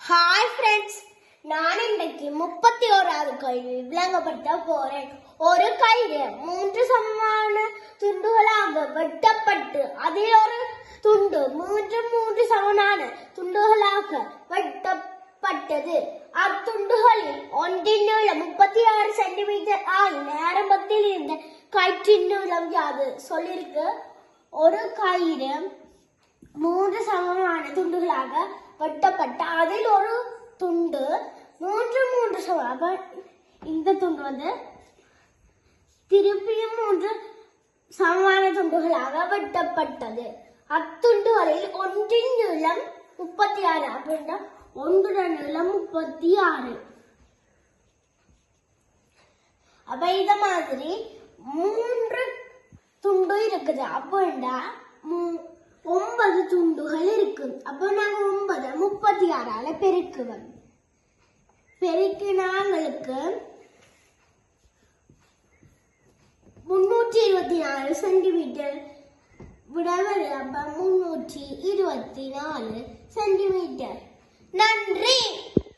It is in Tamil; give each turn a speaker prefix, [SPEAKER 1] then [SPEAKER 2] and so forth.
[SPEAKER 1] ஹாய் ஃப்ரெண்ட்ஸ், நான் இன்றைக்கு 31வது கேள்வி விளங்கப்படுத்த போறேன். ஒரு கயிறு 3 சமமான துண்டுகளாக வெட்டப்பட்டு அதில் ஒரு துண்டு மூன்று சமமான துண்டுகளாக வெட்டப்பட்டது. அத்துண்டுகளில் ஒன்றின் நீளம் 36 சென்டிமீட்டர் ஆகின. ஆரம்பத்தில் இருந்த கயிற்றின் நீளம் யாது? சொல்லிருக்கு. ஒரு கயிறு 3 சமமான துண்டுகளாக வெட்டப்பட்ட அதில் ஒரு துண்டு மூன்று சம இந்த துண்டு திருப்பியும் 3 சமமான துண்டுகளாக வெட்டப்பட்டது. அத்துண்டுகளில் ஒன்றின் நீளம் 36 அப்படின்னா ஒன்றோட நீளம் 36. அப்ப இத மாதிரி 3 துண்டு இருக்குது. அப்படின்னா 9 துண்டுகள் இருக்கு. அப்ப நாங்க 9 36 பெருக்குவோம். பெருக்கினாங்களுக்கு 324 சென்டிமீட்டர் விடவரு. அப்ப 324 சென்டிமீட்டர். நன்றி.